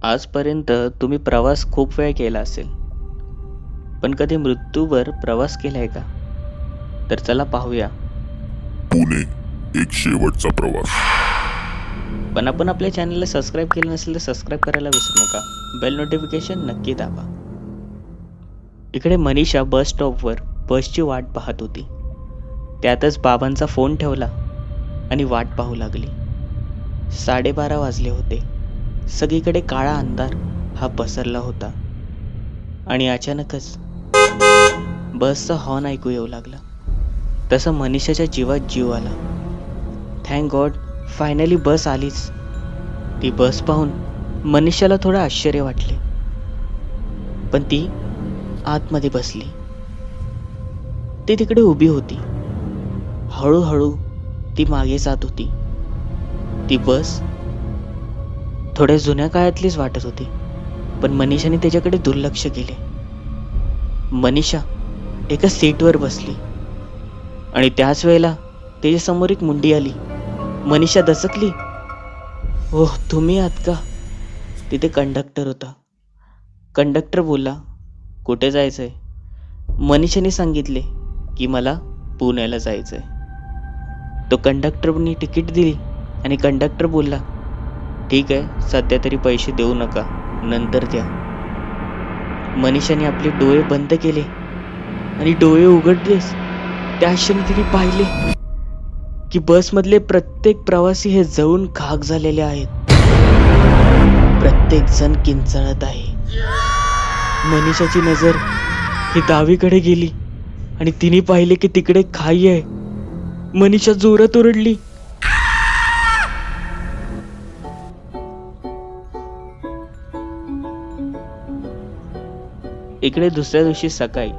आजपर्यंत तुम्ही प्रवास खूप वेळ केला असेल, पण कधी मृत्यूवर प्रवास केलाय का? तर चला पाहूया. पुणे एक शेवटचा प्रवास. पण आपण आपल्या चॅनलला सबस्क्राईब केलं नसेल तर सबस्क्राईब करायला विसरू नका. बेल नोटिफिकेशन नक्की दाबा. इकडे मनीषा बस स्टॉपवर बसची वाट पाहत होती. त्यातच बाबांचा फोन ठेवला आणि वाट पाहू लागली. 12:30 वाजले होते. सगळीकडे काळा अंधार हा पसरला होता आणि अचानकच बसचा हॉर्न ऐकू येऊ लागला. तसं मनीषाच्या जीवात जीव आला. थँक गॉड, फायनली बस आलीच. ती बस पाहून मनीषाला थोडं आश्चर्य वाटले, पण ती आतमध्ये बसली. ती तिकडे उभी होती. हळूहळू ती मागे जात होती. ती बस थोड्या जुन्या काळातलीच वाटत होती, पण मनीषाने त्याच्याकडे दुर्लक्ष केले. मनीषा एका सीटवर बसली आणि त्याच वेळेला त्याच्यासमोर एक मुंडी आली. मनीषा दचकली. ओह, तुम्ही आहात का? तिथे कंडक्टर होता. कंडक्टर बोलला, कुठे जायचंय? मनीषाने सांगितले की मला पुण्याला जायचंय. तो कंडक्टरनी तिकीट दिली आणि कंडक्टर बोलला, ठीक आहे, सध्या तरी पैसे देऊ नका, नंतर द्या. मनीषाने आपले डोळे बंद केले आणि डोळे उघडलेच त्या क्षणी तिने पाहिले की बसमधले प्रत्येक प्रवासी हे जळून खाक झालेले आहेत. प्रत्येक जण किंचाळत आहे. मनीषाची नजर ही डावीकडे गेली आणि तिने पाहिले की तिकडे खाई आहे. मनीषा जोरात ओरडली. इकडे दुसऱ्या दिवशी सकाळी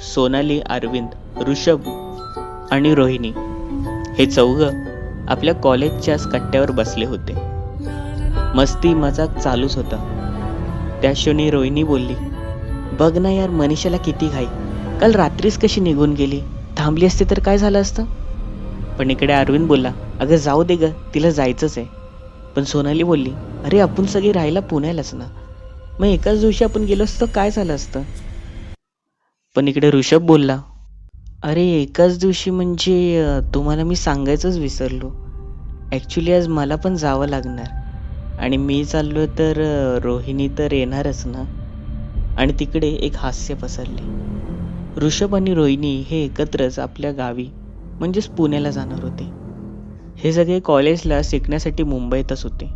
सोनाली, अरविंद, ऋषभ आणि रोहिणी हे चौघं आपल्या कॉलेजच्याच कट्ट्यावर बसले होते. मस्ती मजाक चालूच होता. त्या क्षणी रोहिणी बोलली, बघ ना यार, मनीषाला किती घाई. काल रात्रीच कशी निघून गेली. थांबली असते तर काय झालं असतं? पण इकडे अरविंद बोलला, अगं जाऊ दे ग, तिला जायचंच आहे. पण सोनाली बोलली, अरे आपण सगळे राहायला पुण्यालाच ना, मग एकाच दिवशी आपण गेलो असतो काय झालं असतं? पण इकडे ऋषभ बोलला, अरे एकाच दिवशी म्हणजे तुम्हाला मी सांगायचंच विसरलो. ॲक्च्युली आज मला पण जावं लागणार आणि मी चाललो तर रोहिणी तर येणारच ना. आणि तिकडे एक हास्य पसरले. ऋषभ आणि रोहिणी हे एकत्रच आपल्या गावी म्हणजेच पुण्याला जाणार होते. हे सगळे कॉलेजला शिकण्यासाठी मुंबईतच होते.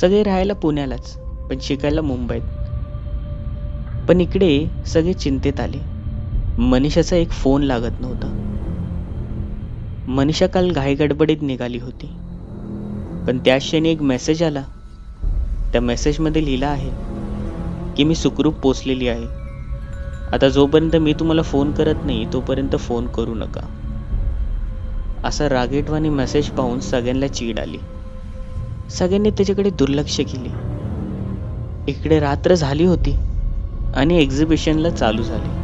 सगळे राहायला पुण्यालाच, पण शिकायला मुंबईत. पण इकडे सगळे चिंतेत आले. मनीषाचा एक फोन लागत नव्हता. मनीषा काल घाईगडबडीत निघाली होती, पण त्याच क्षणी एक मेसेज आला. त्या मेसेजमध्ये लिहिलं आहे की मी सुखरूप पोचलेली आहे. आता जोपर्यंत मी तुम्हाला फोन करत नाही तोपर्यंत फोन करू नका. असा रागेटवाणी मेसेज पाहून सगळ्यांना चीड आली. सगळ्यांनी त्याच्याकडे दुर्लक्ष केले. इकडे रात्र झाली होती आणि एक्झिबिशनला चालू झाले.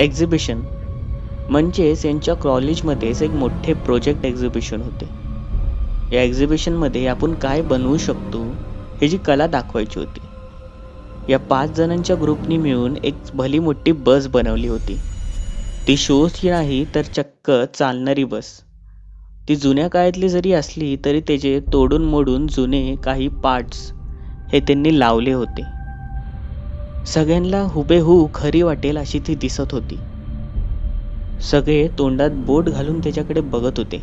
एक्झिबिशन म्हणजेच यांच्या कॉलेजमध्येच एक मोठे प्रोजेक्ट एक्झिबिशन होते. या एक्झिबिशनमध्ये आपण काय बनवू शकतो हे जी कला दाखवायची होती. या 5 जणांच्या ग्रुपनी मिळून एक भली मोठी बस बनवली होती. ती शोची नाही तर चक्क चालणारी बस. ती जुन्या काळातली जरी असली तरी त्याचे तोडून मोडून जुने काही पार्ट्स हे त्यांनी लावले होते. सगळ्यांना हुबेहूब खरी वाटेल अशी ती दिसत होती. सगळे तोंडात बोट घालून त्याच्याकडे बघत होते.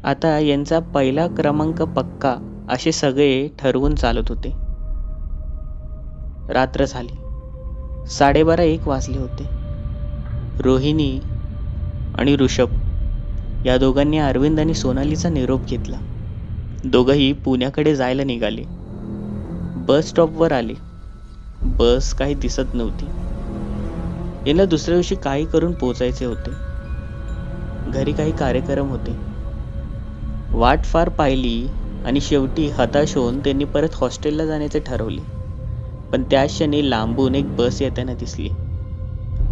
आता यांचा पहिला क्रमांक पक्का असे सगळे ठरवून चालत होते. रात्र झाली. 12:30-1 वाजले होते. रोहिणी आणि ऋषभ या दोघांनी अरविंद आणि सोनालीचा निरोप घेतला. दोघंही पुण्याकडे जायला निघाले. बस स्टॉपवर आले. बस काही दिसत नव्हती. यांना दुसऱ्या दिवशी काही करून पोचायचे होते. घरी काही कार्यक्रम होते. वाट फार पाहिली आणि शेवटी हताश होऊन त्यांनी परत हॉस्टेलला जाण्याचे ठरवले. पण त्या क्षणी लांबून एक बस येताना दिसली.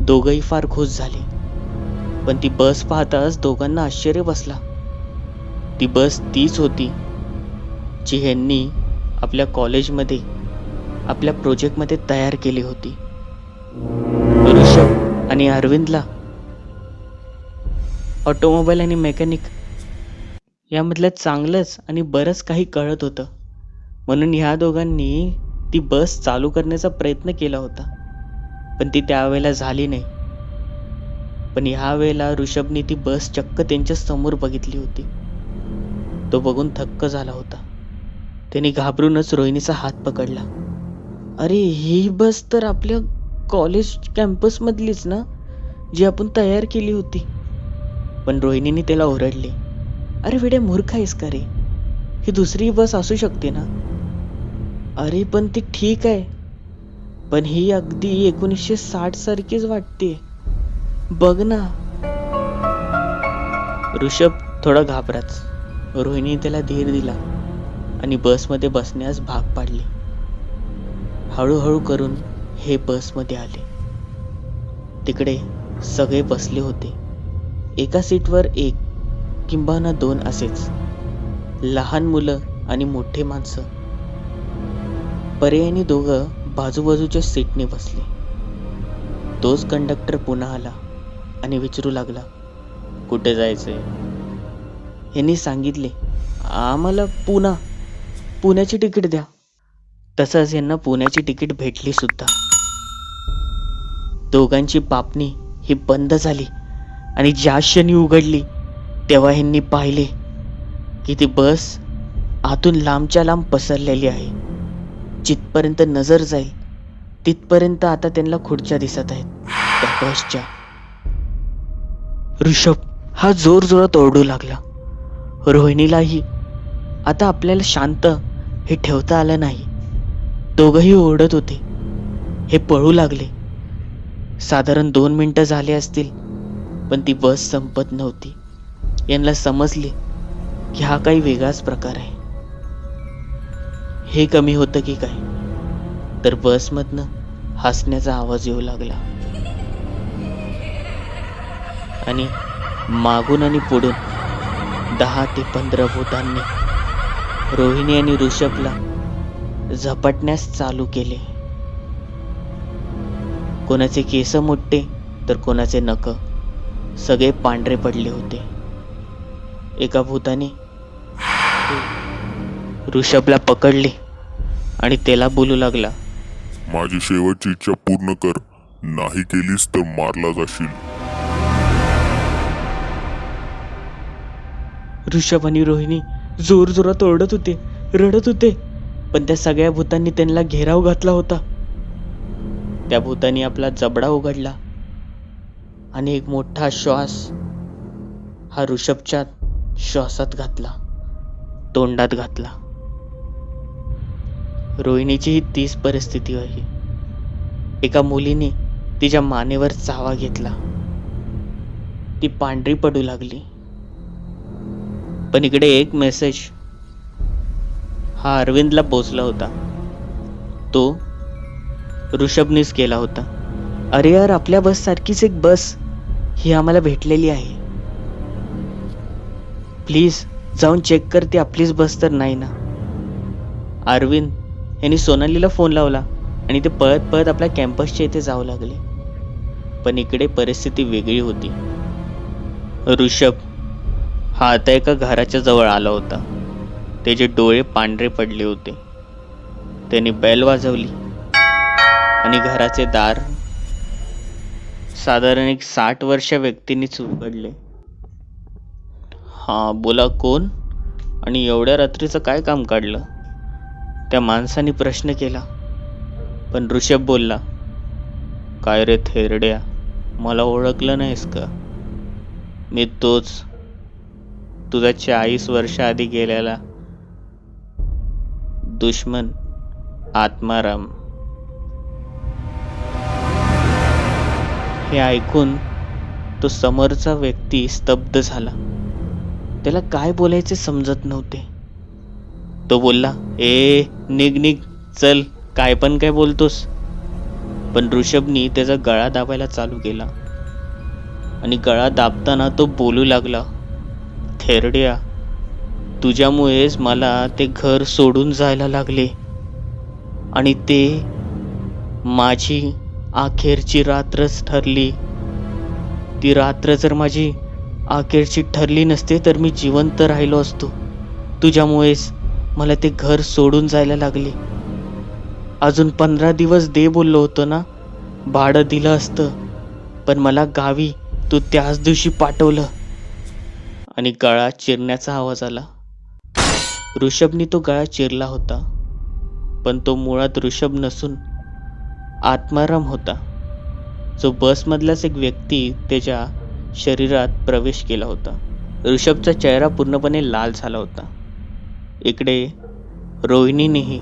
दोघंही फार खुश झाले. पण ती बस पाहताच दोघांना आश्चर्य बसला. ती बस तीच होती जी ह्यांनी आपल्या कॉलेजमध्ये आपल्या प्रोजेक्टमध्ये तयार केली होती. ऋषभ आणि अरविंदला ऑटोमोबाईल आणि मेकॅनिक यामधलं चांगलंच आणि बरंच काही कळत होतं, म्हणून ह्या दोघांनी ती बस चालू करण्याचा प्रयत्न केला होता, पण ती त्यावेळेला झाली नाही. पण ह्या वेळेला ऋषभने ती बस चक्क त्यांच्या समोर बघितली होती. तो बघून थक्क झाला होता. त्याने घाबरूनच रोहिणीचा हात पकडला. अरे, ही बस तर आपल्या कॉलेज कॅम्पस मधलीच ना, जी आपण तयार केली होती. पण रोहिणीने त्याला ओरडले. अरे वेड्या, मूर्ख आहेस का रे? ही दुसरी बस असू शकते ना. अरे पण ती ठीक आहे, पण ही अगदी 1960 सारखीच वाटते, बघ ना. ऋषभ थोडा घाबराच. रोहिणी त्याला धीर दिला आणि बसमध्ये बसण्यास भाग पाडले. हळूहळू करून हे बसमध्ये आले. तिकडे सगळे बसले होते. एका सीटवर एक किंबहुना दोन असेच, लहान मुलं आणि मोठे माणसं. पर्यायाने दोघं बाजूबाजूच्या सीटने बसले. तोच कंडक्टर पुन्हा आला आणि विचारू लागला, कुठे जायचंय? यांनी सांगितले, आम्हाला पुण्याची तिकीट द्या. तसंच यांना पुण्याची तिकीट भेटली सुद्धा. दोघांची पापणी ही बंद झाली आणि ज्या क्षणी उघडली तेव्हा ह्यांनी पाहिले की ती बस आतून लांबच्या लांब पसरलेली आहे. जिथपर्यंत नजर जाईल तिथपर्यंत आता त्यांना खुर्च्या दिसत आहेत त्या बसच्या. ऋषभ हा जोर जोरात ओरडू लागला. रोहिणीलाही आता आपल्याला शांत हे ठेवता आलं नाही. दोघंही ओरडत होते. हे पळू लागले. साधारण 2 मिनिटं झाले असतील, पण ती बस संपत नव्हती. यांना समजले की हा काही वेगळाच प्रकार आहे. हे कमी होतं की काय, तर बसमधनं हसण्याचा आवाज येऊ लागला आणि मागून आणि पुढून 10 ते 15 भूतांनी रोहिणी आणि ऋषभला झपटण्यास चालू केले. कोणाचे केस मोठे तर कोणाचे नख सगळे पांढरे पडले होते. एका भूताने ऋषभला पकडले आणि त्याला बोलू लागला, माझी शेवटची इच्छा पूर्ण कर, नाही केलीस तर मारला जाशील. ऋषभ आणि रोहिणी जोर जोरात ओरडत होते, रडत होते, पण त्या सगळ्या भूतांनी त्यांना घेराव घातला होता. त्या भूतांनी आपला जबडा उघडला आणि एक मोठा श्वास हा ऋषभच्या श्वासात घातला, तोंडात घातला. रोहिणीची ही तीच परिस्थिती आहे. एका मुलीने तिच्या मानेवर चावा घेतला. ती पांढरी पडू लागली. पण इकडे एक मेसेज हा अरविंदला पोचला होता. तो ऋषभनेच केला होता. अरे यार, आपल्या बस सारखीच एक बस ही आम्हाला भेटलेली आहे. प्लीज जाऊन चेक कर, ती आपलीच बस तर नाही ना. अरविंद यांनी सोनालीला फोन लावला आणि ते पळत पळत आपल्या कॅम्पसच्या इथे जाऊ लागले. पण इकडे परिस्थिती वेगळी होती. ऋषभ हा आता एका घराच्या जवळ आला होता. त्याचे डोळे पांढरे पडले होते. त्याने बेल वाजवली आणि घराचे दार साधारण एक 60 वर्ष व्यक्तीनेच उघडले. हा बोला, कोण आणि एवढ्या रात्रीचं काय काम काढलं? त्या माणसाने प्रश्न केला. पण ऋषभ बोलला, काय रे थेरड्या, मला ओळखलं नाहीस का? मी तोच तुझा 40 वर्ष आधी गेलेला दुश्मन आत्माराम. हे ऐकून तो समोरचा व्यक्ती स्तब्ध झाला. त्याला काय बोलायचे समजत नव्हते. तो बोलला, ए निघ निघ, चल, काय पण काय बोलतोस? पण ऋषभनी त्याचा गळा दाबायला चालू केला आणि गळा दाबताना तो बोलू लागला, थेरड्या, तुझ्यामुळेच मला ते घर सोडून जायला लागले आणि ते माझी अखेरची रात्रच ठरली. ती रात्र जर माझी अखेरची ठरली नसते तर मी जिवंत राहिलो असतो. तुझ्यामुळेच मला ते घर सोडून जायला लागले. अजून 15 दिवस दे बोललो होतो ना, भाडं दिलं असतं, पण मला गावी तू त्याच दिवशी पाठवलं. आणि गळा चिरण्याचा आवाज आला. ऋषभनी तो गळा चिरला होता, पण तो मुळात ऋषभ नसून आत्माराम होता, जो बसमधलाच एक व्यक्ती त्याच्या शरीरात प्रवेश केला होता. ऋषभचा चेहरा पूर्णपणे लाल झाला होता. इकडे रोहिणीनेही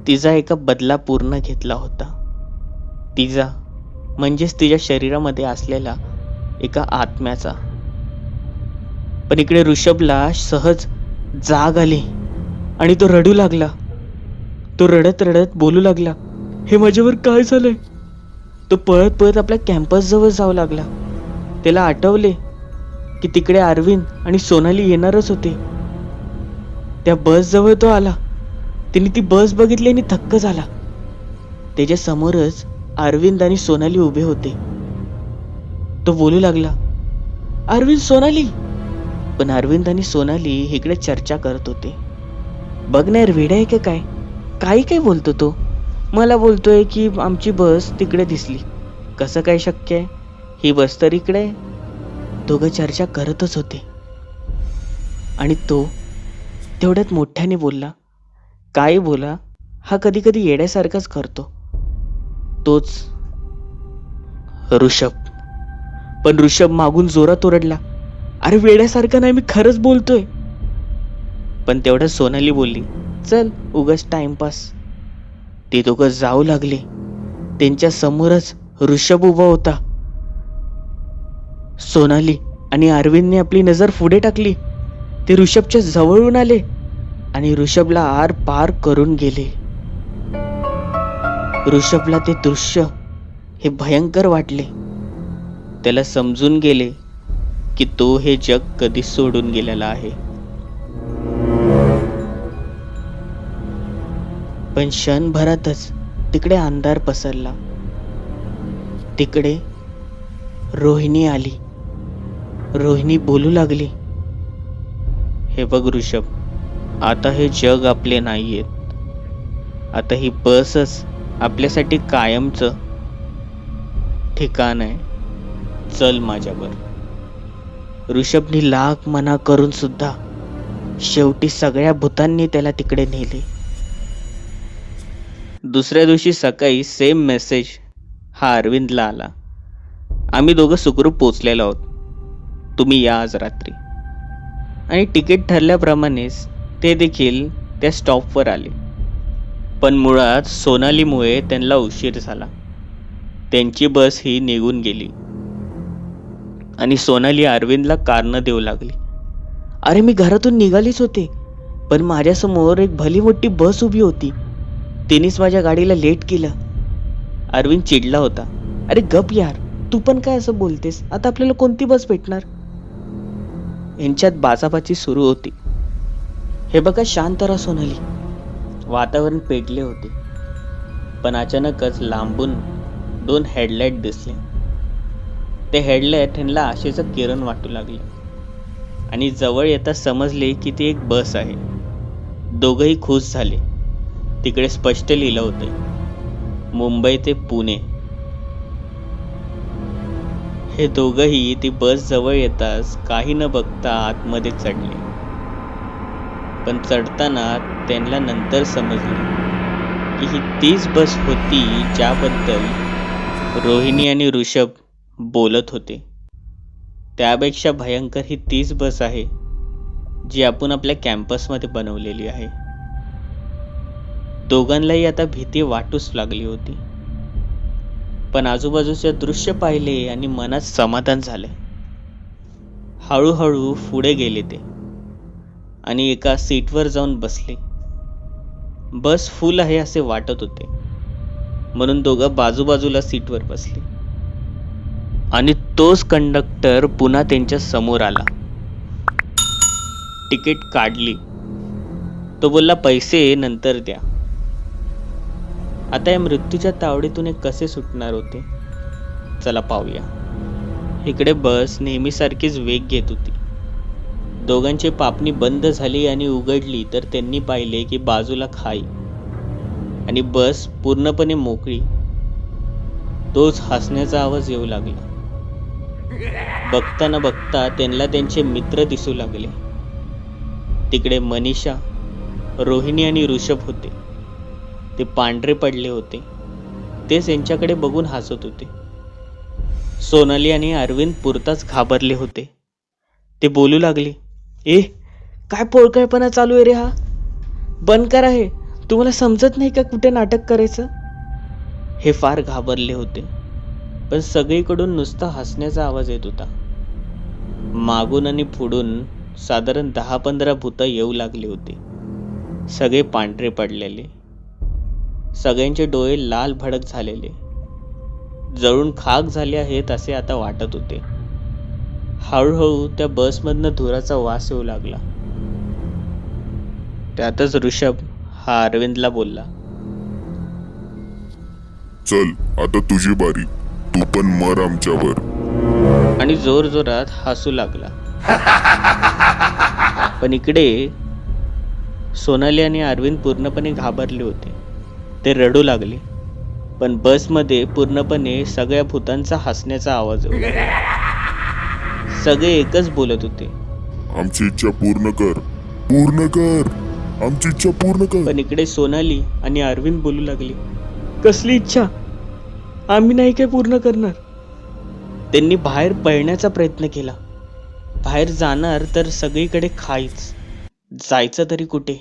तिचा एका बदला पूर्ण घेतला होता. तिचा म्हणजेच तिच्या शरीरामध्ये असलेला एका आत्म्याचा. पण इकडे ऋषभला सहज जाग आली आणि तो रडू लागला. तो रडत रडत बोलू लागला, हे माझ्यावर काय झालंय? तो पळत पळत आपल्या कॅम्पस जवळ जाऊ लागला. त्याला आठवले की तिकडे अरविंद आणि सोनाली येणारच होते. त्या बस जवळ तो आला. तिने ती बस बघितली आणि थक्क झाला. त्याच्या समोरच अरविंद आणि सोनाली उभे होते. तो बोलू लागला, अरविंद, सोनाली. पण अरविंद आणि सोनाली इकडे चर्चा करत होते. बघ ना यार, वेडा आहे का काय? काही काय बोलतो तो? मला बोलतोय की आमची बस तिकडे दिसली. कसं काय शक्य आहे? ही बस तर इकडे आहे. दोघं चर्चा करतच होते आणि तो तेवढ्यात मोठ्याने बोलला, काय बोला, हा कधी कधी येड्यासारखाच करतो. तोच ऋषभ. पण ऋषभ मागून जोरात ओरडला, अरे वेड्यासारखं नाही, मी खरंच बोलतोय. पण तेवढ्यात सोनाली बोलली, चल उगाच टाइमपास. ते दोघं जाऊ लागले. त्यांच्या समोरच ऋषभ उभा होता. सोनाली आणि अरविंदने आपली नजर पुढे टाकली. ते ऋषभच्या जवळून आले आणि ऋषभला आर पार करून गेले. ऋषभला ते दृश्य हे भयंकर वाटले. त्याला समजून गेले की तो हे जग कधी सोडून गेलेला आहे. पण क्षणभरातच तिकडे अंधार पसरला. तिकडे रोहिणी आली. रोहिणी बोलू लागली, हे बघ ऋषभ, आता हे जग आपले नाहीये. आता ही बसच आपल्यासाठी कायमचं ठिकाण आहे. चल माझ्यावर. ऋषभनी लाख मना करून सुद्धा शेवटी सगळ्या भूतांनी त्याला तिकडे नेले. दुसऱ्या दिवशी सकाळी सेम मेसेज हा अरविंदला आला, आम्ही दोघं सुखरूप पोचलेलो आहोत. तुम्ही या आज रात्री. आणि तिकीट ठरल्याप्रमाणेच ते देखील त्या स्टॉपवर आले. पण मुळात सोनालीमुळे त्यांना उशीर झाला. त्यांची बस ही निघून गेली आणि सोनाली अरविंदला कारणं देऊ लागली, अरे मी घरातून निघालीच होते, पण माझ्यासमोर एक भली मोठी बस उभी होती. तिनेच माझ्या गाडीला लेट केलं. अरविंद चिडला होता, अरे गप यार, तू पण काय असं बोलतेस? आता आपल्याला कोणती बस भेटणार? यांच्यात बाचाबाची सुरू होती. हे बघा, शांत राहा सोनाली. वातावरण पेटले होते. पण अचानकच लांबून 2 हेडलाईट दिसले. ते हेडलाईट ह्यांना आशेचं किरण वाटू लागले आणि जवळ येता समजले की ती एक बस आहे. दोघंही खुश झाले. तिकडे स्पष्ट लिहिलं होते, मुंबई ते पुणे. हे दोघंही ती बस जवळ येताच काही न बघता आतमध्ये चढले. पण चढताना त्यांना नंतर समजले की ही तीच बस होती ज्याबद्दल रोहिणी आणि ऋषभ बोलत होते. त्यापेक्षा भयंकर ही तीच बस आहे जी आपण आपल्या कॅम्पसमध्ये बनवलेली आहे. दोघांनाही आता भीती वाटूच लागली होती. पण आजूबाजूचे दृश्य पाहिले आणि मनात समाधान झाले. हळूहळू पुढे गेले ते आणि एका सीटवर जाऊन बसले. बस फुल आहे असे वाटत होते, म्हणून दोघं बाजूबाजूला सीटवर बसले. आणि तोच कंडक्टर पुन्हा त्यांच्या समोर आला. तिकीट काढली. तो बोलला पैसे नंतर द्या. आता या मृत्यूच्या तावडीतून हे कसे सुटणार होते? चला पाहूया. इकडे बस नेहमीसारखीच वेग घेत होती. दोघांची पापणी बंद झाली आणि उघडली तर त्यांनी पाहिले की बाजूला खाई आणि बस पूर्णपणे मोकळी. तोच हसण्याचा आवाज येऊ लागला. बघता न बघता त्यांना त्यांचे मित्र दिसू लागले. तिकडे मनीषा, रोहिणी आणि ऋषभ होते. ते पांढरे पडले होते. तेच यांच्याकडे बघून हसत होते. सोनाली आणि अरविंद पुरताच घाबरले होते. ते बोलू लागले, ए काय पोळकळपणा चालू आहे रे हा? बंद करा हे. तुम्हाला समजत नाही का कुठे नाटक करायचं? हे फार घाबरले होते. पण सगळीकडून नुसता हसण्याचा आवाज येत होता. मागून आणि पुढून साधारण 10-15 भूतं येऊ लागले होते. सगळे पांढरे पडलेले. सगळ्यांचे डोळे लाल भडक झालेले, जळून खाक झाले आहेत असे आता वाटत होते. हळूहळू त्या बसमधनं धुराचा वास येऊ लागला. त्यातच ऋषभ हा अरविंदला बोलला, चल आता तुझी बारी, तू पण मर आमच्यावर. आणि जोर जोरात हसू लागला. पण इकडे सोनाली आणि अरविंद पूर्णपणे घाबरले होते. ते रडू लागले. पण बसमध्ये पूर्णपणे सगळ्या भूतांचा हसण्याचा आवाज येऊ लागला. सगळे एकच बोलत होते, आमची इच्छा पूर्ण कर, पूर्ण कर, आमची इच्छा पूर्ण कर. पण इकडे सोनाली आणि अरविंद बोलू लागले, कसली इच्छा? आम्ही नाही काय पूर्ण करणार. त्यांनी बाहेर पळण्याचा प्रयत्न केला. बाहेर जाणार तर सगळीकडे खाईच. जायचं तरी कुठे?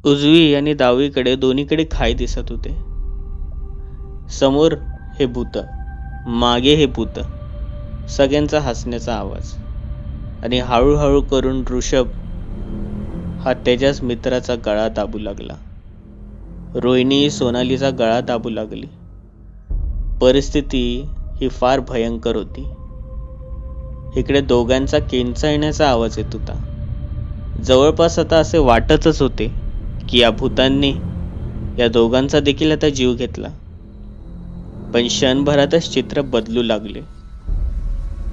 उजवी आणि डावीकडे दोन्हीकडे खाई दिसत होते. समोर हे भूत, मागे हे भूत. सगळ्यांचा हसण्याचा आवाज. आणि हळूहळू करून ऋषभ हा त्याच्याच मित्राचा गळा दाबू लागला. रोहिणी सोनालीचा गळा दाबू लागली. परिस्थिती ही फार भयंकर होती. इकडे दोघांचा किंचाळण्याचा आवाज येत होता. जवळपास आता असे वाटतच होते की या भूतांनी या दोघांचा देखील आता जीव घेतला. पण क्षणभरातच चित्र बदलू लागले.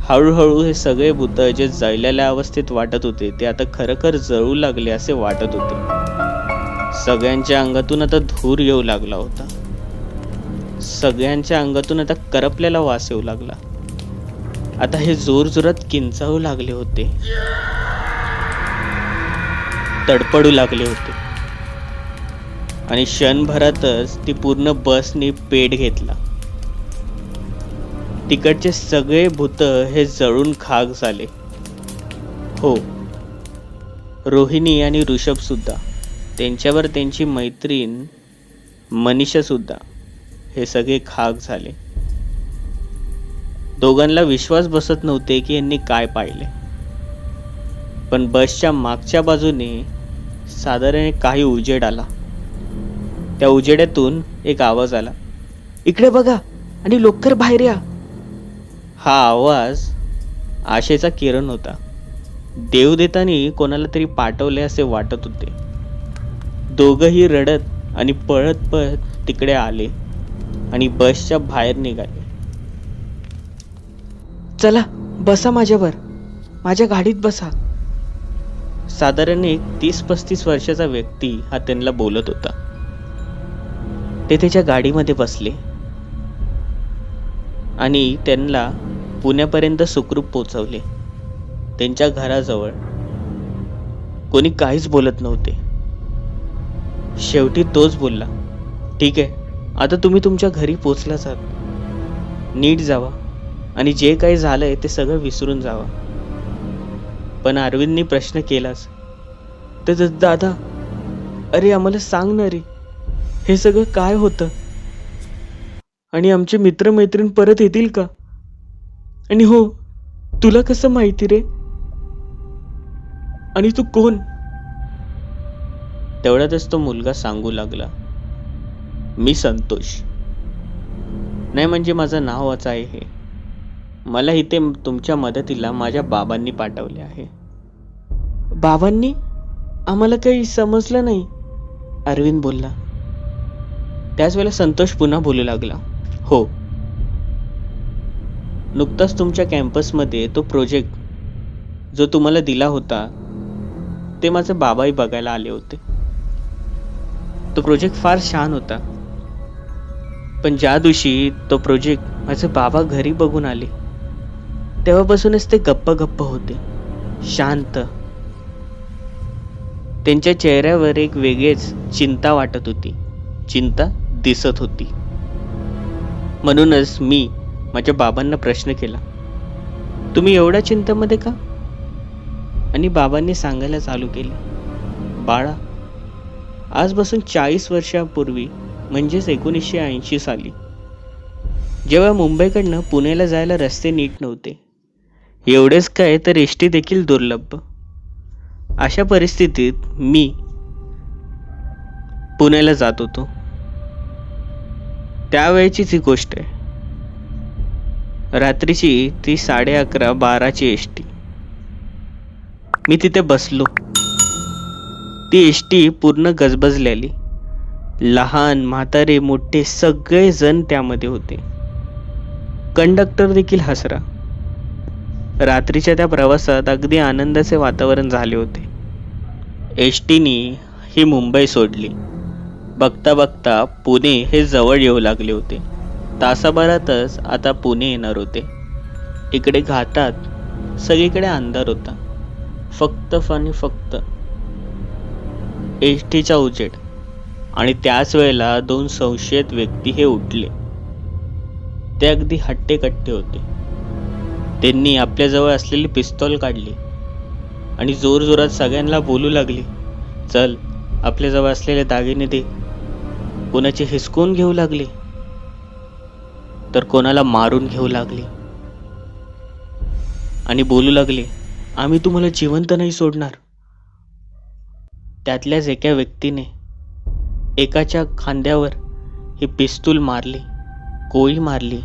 हळूहळू हे सगळे भूत जे जळलेल्या अवस्थेत वाटत होते ते आता खरोखर जळू लागले असे वाटत होते. सगळ्यांच्या अंगातून आता धूर येऊ लागला होता. सगळ्यांच्या अंगातून आता करपलेला वास येऊ लागला. आता हे जोरजोरात किंचाळू लागले होते, तडपडू लागले होते. आणि क्षणभरातच ती पूर्ण बसने पेट घेतला. तिकडचे सगळे भूत हे जळून खाक झाले. हो, रोहिणी आणि ऋषभ सुद्धा, त्यांच्यावर त्यांची मैत्रीण मनीषा सुद्धा, हे सगळे खाक झाले. दोघांना विश्वास बसत नव्हते की यांनी काय पाहिले. पण बसच्या मागच्या बाजूने साधारण काही उजेड आला. त्या उजेडातून एक आवाज आला, इकडे बघा आणि लवकर बाहेर या. हा आवाज आशेचा किरण होता. देवदेतानी कोणाला तरी पाठवले असे वाटत होते. दोघंही रडत आणि पळत पळत तिकडे आले आणि बसच्या बाहेर निघाले. चला बसा माझ्यावर, माझ्या गाडीत बसा. साधारण एक 30-35 वर्षाचा व्यक्ती हा त्यांना बोलत होता. ते त्याच्या गाडीमध्ये बसले आणि त्यांना पुण्यापर्यंत सुखरूप पोचवले. त्यांच्या घराजवळ कोणी काहीच बोलत नव्हते. शेवटी तोच बोलला, ठीक आहे, आता तुम्ही तुमच्या घरी पोचलाच आहात. नीट जावा आणि जे काही झालंय ते सगळं विसरून जावा. पण अरविंदनी प्रश्न केलाच, तर दादा, अरे आम्हाला सांग ना रे, हे सगळं काय होतं? आणि आमचे मित्रमैत्रीण परत येतील का? आणि हो, तुला कसं माहिती रे? आणि तू कोण? तेवढ्यातच तो मुलगा सांगू लागला, मी संतोष. नाही म्हणजे माझं नावच आहे हे. मला इथे तुमच्या मदतीला माझ्या बाबांनी पाठवले आहे. बाबांनी आम्हाला काही समजलं नाही, अरविंद बोलला. त्याच वेळेला संतोष पुन्हा बोलू लागला. हो, नुकताच तुमच्या कॅम्पसमध्ये तो प्रोजेक्ट जो तुम्हाला दिला होता ते माझे बाबाही बघायला आले होते. तो प्रोजेक्ट फार छान होता, पण ज्या दिवशी तो प्रोजेक्ट माझे बाबा घरी बघून आले तेव्हापासूनच ते गप्प गप्प होते, शांत. त्यांच्या चेहऱ्यावर एक वेगळीच चिंता वाटत होती, चिंता दिसत होती. म्हणूनच मी माझ्या बाबांना प्रश्न केला, तुम्ही एवढ्या चिंतेमध्ये का? आणि बाबांनी सांगायला चालू केले, बाळा, आजपासून 40 वर्षापूर्वी म्हणजेच 1980 साली जेव्हा मुंबईकडनं पुण्याला जायला रस्ते नीट नव्हते, एवढेच काय तर एसटी देखील दुर्लभ. अशा परिस्थितीत मी पुण्याला जात होतो. त्यावेळेचीच ही गोष्ट आहे. रात्रीची ती 11:30-12ची एसटी. मी तिथे बसलो. ती एसटी पूर्ण गजबजलेली. लहान म्हातारे मोठे सगळे जण त्यामध्ये होते. कंडक्टर देखील हसरा. रात्रीच्या त्या प्रवासात अगदी आनंदाचे वातावरण झाले होते. एसटीने ही मुंबई सोडली. बघता बघता पुणे हे जवळ येऊ लागले होते. तासाभरातच आता पुणे येणार होते. इकडे घाटात सगळीकडे अंधार होता. फक्त एसटीचा उजेड. आणि त्याच वेळेला 2 संशयित व्यक्ती हे उठले. ते अगदी हट्टेकट्टे होते. त्यांनी आपल्याजवळ असलेली पिस्तॉल काढली आणि जोरजोरात सगळ्यांना बोलू लागले, चल, आपल्याजवळ असलेले दागिने दे. कोणाचे हिसकून घेऊ लागले तर कोणाला मारून घेऊ लागले आणि बोलू लागले, आम्ही तुम्हाला जिवंत नाही सोडणार. त्यातल्याच एका व्यक्तीने एकाच्या खांद्यावर ही पिस्तूल मारली, गोळी मारली.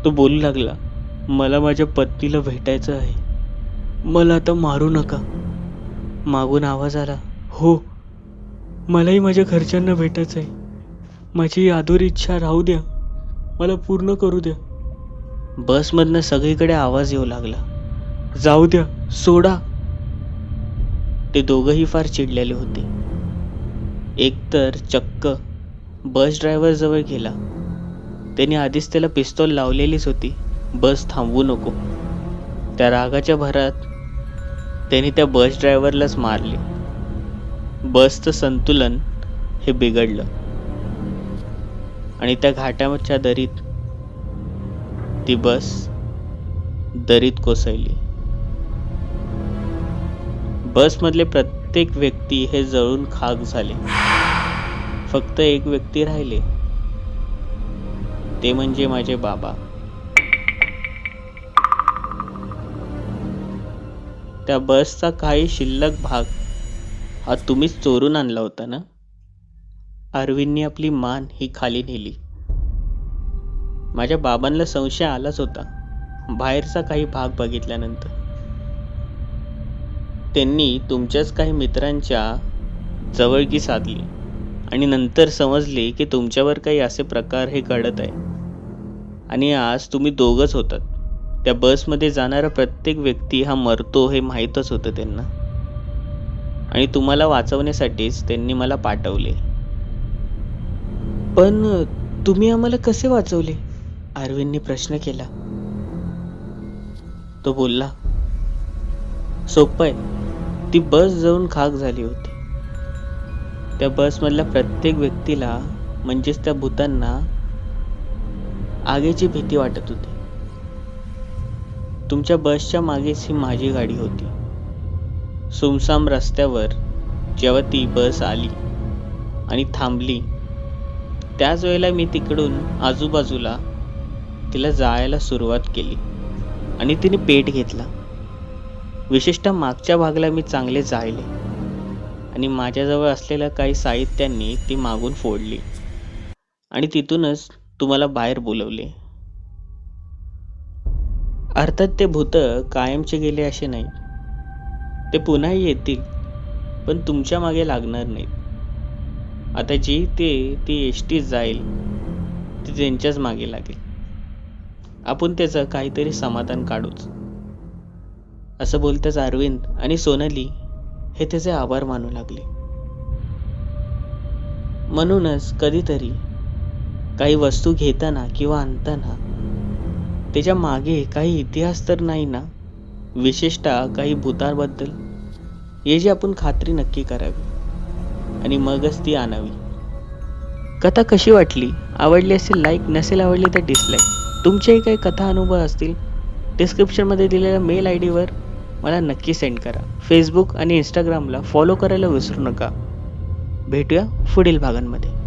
तो बोलू लागला, मला माझ्या पत्नीला भेटायचं आहे, मला आता मारू नका. मागून आवाज आला, हो, मलाही माझ्या घरच्यांना भेटायचं आहे. माझी अधुरी इच्छा राहू द्या, मला पूर्ण करू द्या. बसमधनं सगळीकडे आवाज येऊ लागला, जाऊ द्या, सोडा. ते दोघंही फार चिडलेले होते. एकतर चक्क बस ड्रायव्हर जवळ गेला. त्याने आधीच त्याला पिस्तॉल लावलेलीच होती, बस थांबवू नको. त्या रागाच्या भरात त्याने त्या बस ड्रायव्हरलाच मारले. बसचं संतुलन हे बिघडलं आणि त्या घाटाच्या दरीत ती बस दरीत कोसळली. बसमधले प्रत्येक व्यक्ती हे जळून खाक झाले. फक्त एक व्यक्ती राहिले, ते म्हणजे माझे बाबा. त्या बसचा काही शिल्लक भाग हा तुम्हीच चोरून आणला होता ना? अरविंदने आपली मान ही खाली नेली. माझ्या बाबांना संशय आलाच होता बाहेरचा काही भाग बघितल्यानंतर. त्यांनी तुमच्याच काही मित्रांच्या जवळकी साधली आणि नंतर समजले की तुमच्यावर काही असे प्रकार हे घडत आहे. आणि आज तुम्ही दोघंच होतात. त्या बसमध्ये जाणारा प्रत्येक व्यक्ती हा मरतो हे माहीतच होतं त्यांना. आणि तुम्हाला वाचवण्यासाठीच त्यांनी मला पाठवले. पण तुम्ही आम्हाला कसे वाचवले? अरविंदने प्रश्न केला. तो बोलला, सोपं आहे. ती बस जळून खाक झाली होती. त्या बसमधल्या प्रत्येक व्यक्तीला म्हणजेच त्या भूतांना आगीची भीती वाटत होती. तुमच्या बसच्या मागेच ही माझी गाडी होती. सुमसाम रस्त्यावर जेव्हा ती बस आली आणि थांबली, त्याच वेळेला मी तिकडून आजूबाजूला तिला जाळायला सुरुवात केली आणि तिने पेट घेतला. विशेषतः मागच्या भागाला मी चांगले जाळले आणि माझ्याजवळ असलेल्या काही साहित्यांनी ती मागून फोडली आणि तिथूनच तुम्हाला बाहेर बोलवले. अर्थात ते भूत कायमचे गेले असे नाही. ते पुन्हा येतील, पण तुमच्या मागे लागणार नाहीत. आता जी ती एसटी जाईल ती त्यांच्याच मागे लागेल. आपण त्याचं काहीतरी समाधान काढूच. असं बोलताच अरविंद आणि सोनाली हे त्याचे आभार मानू लागले. म्हणूनच कधीतरी काही वस्तू घेताना किंवा आणताना त्याच्या मागे काही इतिहास तर नाही ना, विशेषतः काही भूताबद्दल, याची आपण खात्री नक्की करावी आणि मगच ती आणावी. कथा कशी वाटली? आवडली असेल लाईक, नसेल आवडली तर डिसलाईक. तुमचेही काही कथा अनुभव असतील डिस्क्रिप्शनमध्ये दिलेल्या मेल आय डीवर मला नक्की सेंड करा. फेसबुक आणि इंस्टाग्रामला फॉलो करायला विसरू नका. भेटूया पुढील भागांमध्ये.